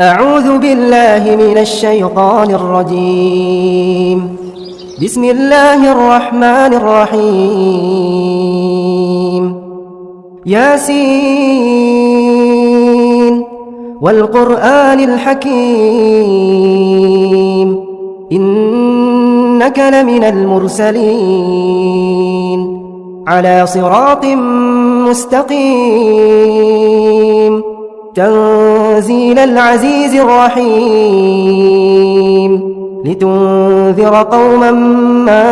أعوذ بالله من الشيطان الرجيم. بسم الله الرحمن الرحيم. ياسين والقرآن الحكيم إنك لمن المرسلين على صراط مستقيم تنزيل العزيز الرحيم لتنذر قوما ما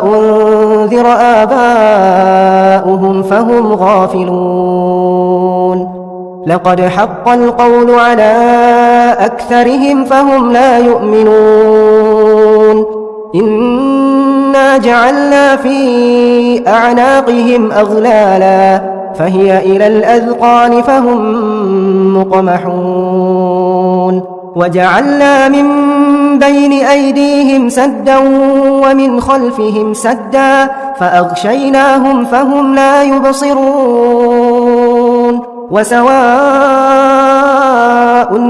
أنذر آباؤهم فهم غافلون لقد حق القول على أكثرهم فهم لا يؤمنون إنا جعلنا في أعناقهم أغلالا فهي إلى الأذقان فهم مقمحون وجعلنا من بين أيديهم سدا ومن خلفهم سدا فأغشيناهم فهم لا يبصرون وسواء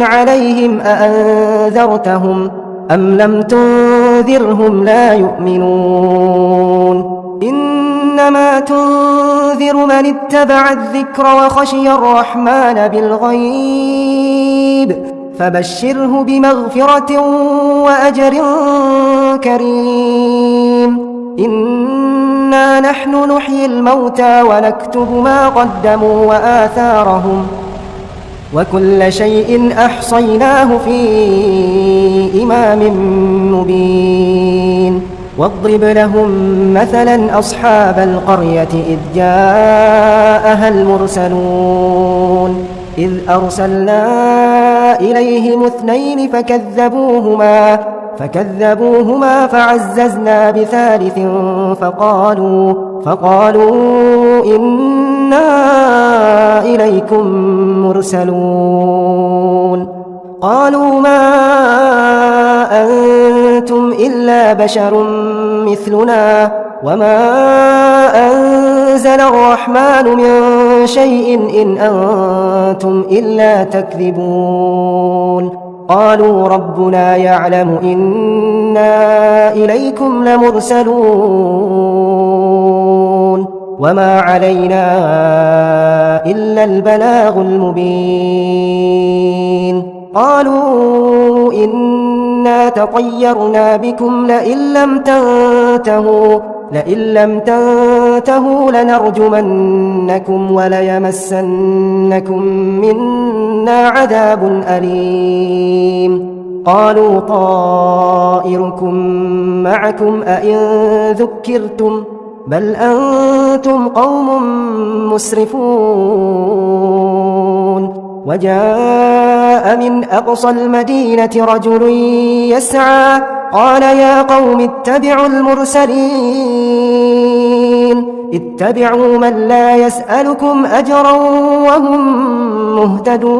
عليهم أأنذرتهم أم لم تنذرهم لا يؤمنون إنما تنذر من اتبع الذكر وخشي الرحمن بالغيب فبشره بمغفرة وأجر كريم إنا نحن نحيي الموتى ونكتب ما قدموا وآثارهم وكل شيء أحصيناه في إمام مبين واضرب لهم مثلا أصحاب القرية إذ جاءها المرسلون إذ أرسلنا إليهم اثنين فكذبوهما فعززنا بثالث فقالوا إنا إليكم مرسلون قالوا ما أنتم إلا بشر مثلنا وما أنزل الرحمن من شيء إن أنتم إلا تكذبون قالوا ربنا يعلم إنا إليكم لمرسلون وما علينا إلا البلاغ المبين قالوا إنا تطيرنا بكم لئن لم تنتهوا لنرجمنكم وليمسنكم منا عذاب أليم قالوا طائركم معكم أئن ذكرتم بل أنتم قوم مسرفون وجاء من أقصى المدينة رجل يسعى قال يا قوم اتبعوا المرسلين اتبعوا من لا يسألكم أجرا وهم مهتدون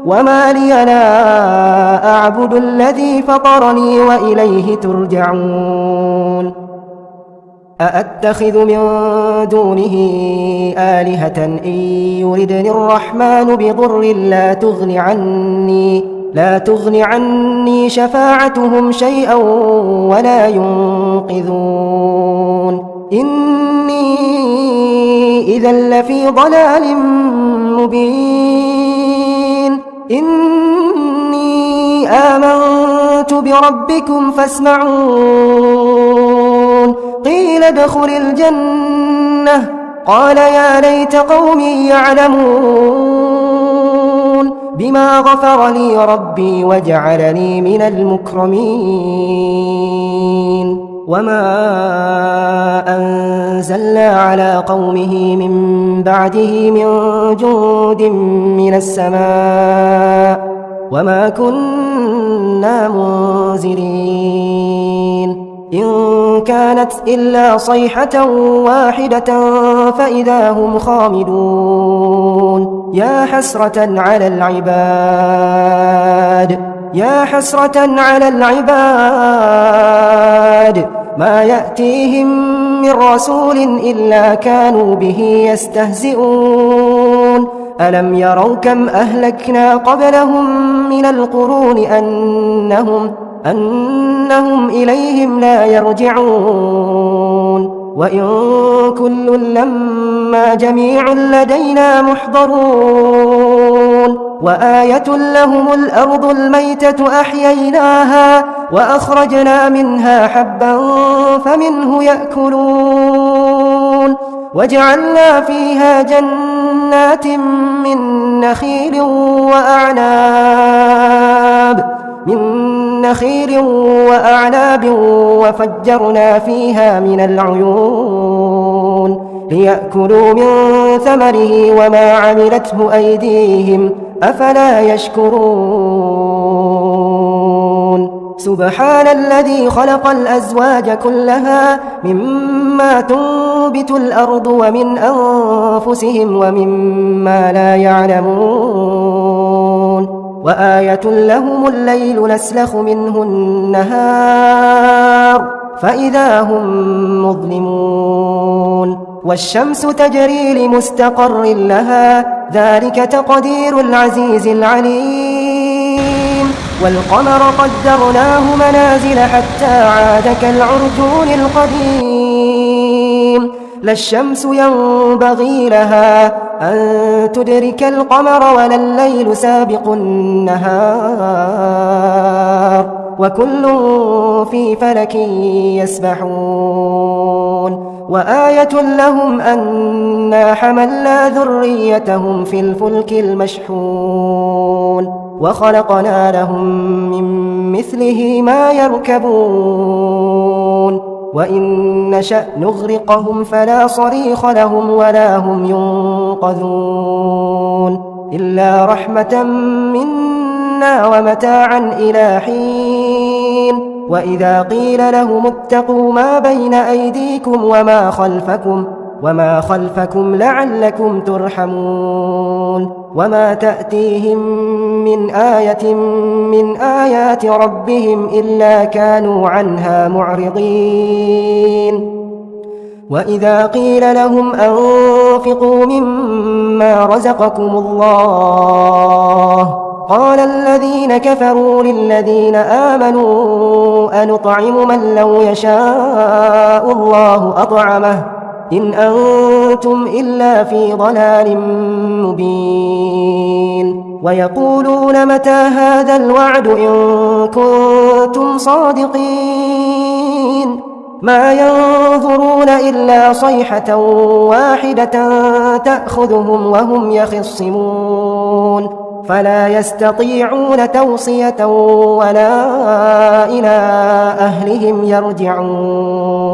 وما لي لا أعبد الذي فطرني وإليه ترجعون أأتخذ من دونه آلهة إن يردني الرحمن بضر لا تغن عني شفاعتهم شيئا ولا ينقذون إني إذا لفي ضلال مبين إني آمنت بربكم فاسمعون قيل ادخل الجنة قال يا ليت قومي يعلمون بما غفر لي ربي وجعلني من المكرمين وما أنزلنا على قومه من بعده من جند من السماء وما كنا منزلين إن كانت إلا صيحة واحدة فإذا هم خامدون يا حسرة على العباد ما يأتيهم من رسول إلا كانوا به يستهزئون ألم يروا كم أهلكنا قبلهم من القرون أنهم إليهم لا يرجعون وإن كل لما جميع لدينا محضرون وآية لهم الأرض الميتة أحييناها وأخرجنا منها حبا فمنه يأكلون وجعلنا فيها جنات من نخيل وأعناب وفجرنا فيها من العيون ليأكلوا من ثمره وما عملته أيديهم أفلا يشكرون سبحان الذي خلق الأزواج كلها مما تنبت الأرض ومن أنفسهم ومما لا يعلمون وآية لهم الليل نسلخ منه النهار فإذا هم مظلمون والشمس تجري لمستقر لها ذلك تقدير العزيز العليم والقمر قدرناه منازل حتى عاد كالعرجون القديم لا الشمس ينبغي لها أن تدرك القمر ولا الليل سابق النهار وكل في فلك يسبحون وآية لهم أنا حملنا ذريتهم في الفلك المشحون وخلقنا لهم من مثله ما يركبون وإن نشأ نغرقهم فلا صريخ لهم ولا هم ينقذون إلا رحمة منا ومتاعا إلى حين وإذا قيل لهم اتقوا ما بين أيديكم وما خلفكم لعلكم ترحمون وما تأتيهم من آية من آيات ربهم إلا كانوا عنها معرضين وإذا قيل لهم أنفقوا مما رزقكم الله قال الذين كفروا للذين آمنوا أنطعم من لو يشاء الله أطعمه إن أنتم إلا في ضلال مبين ويقولون متى هذا الوعد إن كنتم صادقين ما ينظرون إلا صيحة واحدة تأخذهم وهم يخصمون فلا يستطيعون توصية ولا إلى أهلهم يرجعون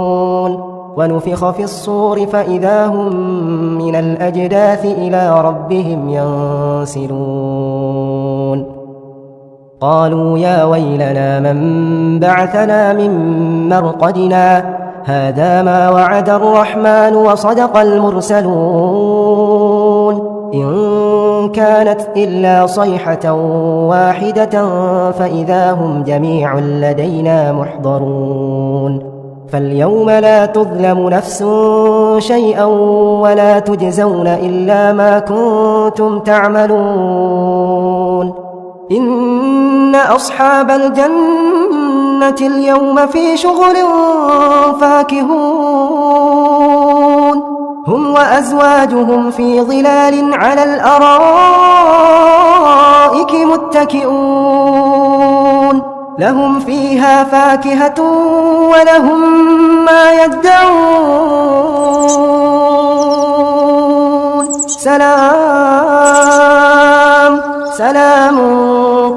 ونفخ في الصور فإذا هم من الأجداث إلى ربهم ينسلون قالوا يا ويلنا من بعثنا من مرقدنا هذا ما وعد الرحمن وصدق المرسلون إن كانت إلا صيحة واحدة فإذا هم جميع لدينا محضرون فاليوم لا تظلم نفس شيئا ولا تجزون إلا ما كنتم تعملون إن أصحاب الجنة اليوم في شغل فاكهون هم وأزواجهم في ظلال على الأرائك متكئون لهم فيها فاكهة ولهم ما يدعون سلام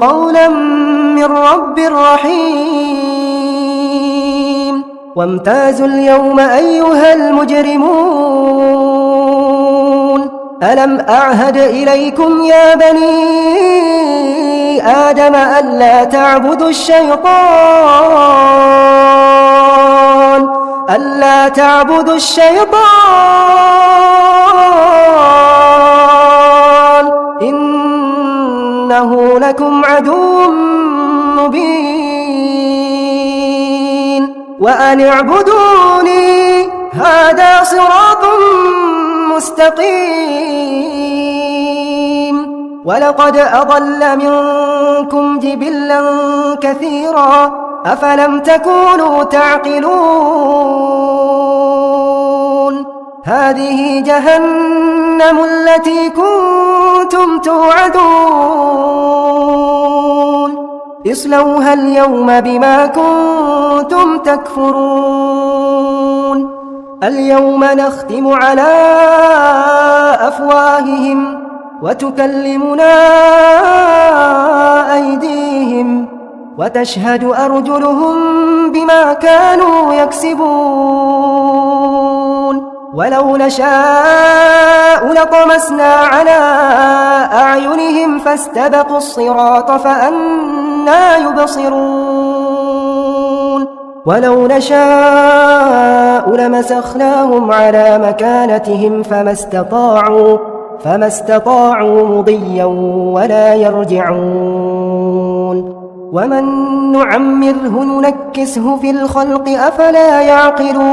قولا من رب رحيم وامتازوا اليوم أيها المجرمون ألم أعهد إليكم يا بني آدم ألا تعبدوا الشيطان إنه لكم عدو مبين وأن اعبدوني، هذا صراط مستقيم. ولقد أضل منكم جبلا كثيرا أفلم تكونوا تعقلون هذه جهنم التي كنتم توعدون اصلوها اليوم بما كنتم تكفرون اليوم نختم على أفواههم وتكلمنا أيديهم وتشهد أرجلهم بما كانوا يكسبون ولو نشاء لطمسنا على أعينهم فاستبقوا الصراط فأنى يبصرون ولو نشاء لمسخناهم على مكانتهم فما استطاعوا مضيا ولا يرجعون ومن نعمره ننكسه في الخلق أفلا يعقلون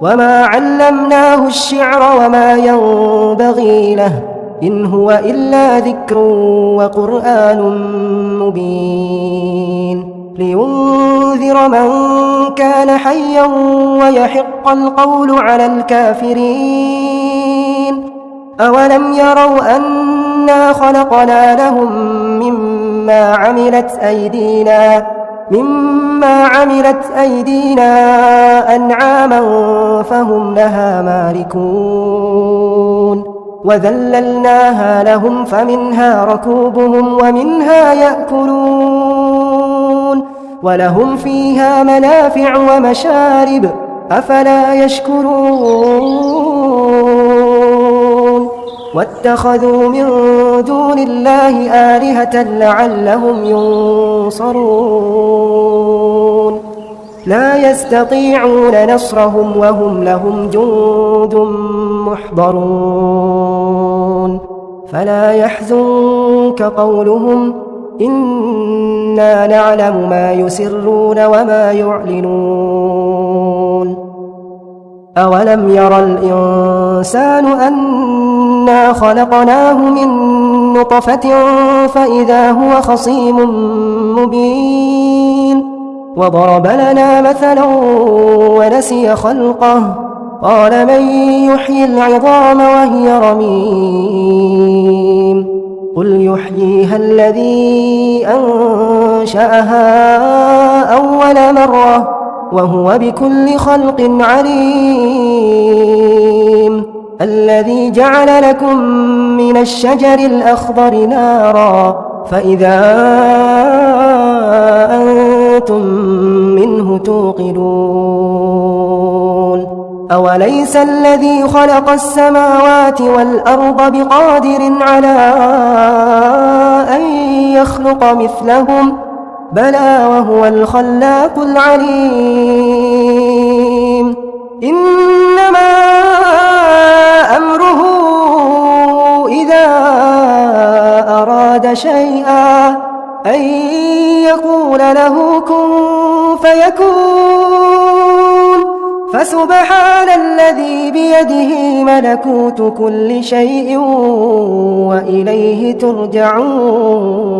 وما علمناه الشعر وما ينبغي له إن هو إلا ذكر وقرآن مبين لينذر من كان حيا ويحق القول على الكافرين أولم يروا أنا خلقنا لهم مما عملت أيدينا أنعاما فهم لها مالكون وذللناها لهم فمنها ركوبهم ومنها يأكلون ولهم فيها منافع ومشارب أفلا يشكرون واتخذوا من دون الله آلهة لعلهم ينصرون لا يستطيعون نصرهم وهم لهم جند محضرون فلا يحزنك قولهم إنا نعلم ما يسرون وما يعلنون أولم ير الإنسان أنا خلقناه من نطفة فإذا هو خصيم مبين وضرب لنا مثلا ونسي خلقه قال من يحيي العظام وهي رميم قل يحييها الذي أنشأها أول مرة وهو بكل خلق عليم الذي جعل لكم من الشجر الأخضر نارا فإذا أنتم منه توقدون أوليس الذي خلق السماوات والأرض بقادر على أن يخلق مثلهم بلى وهو الخلاق العليم إنما أمره إذا أراد شيئا أن يقول له كن فيكون فسبحان الذي بيده ملكوت كل شيء وإليه ترجعون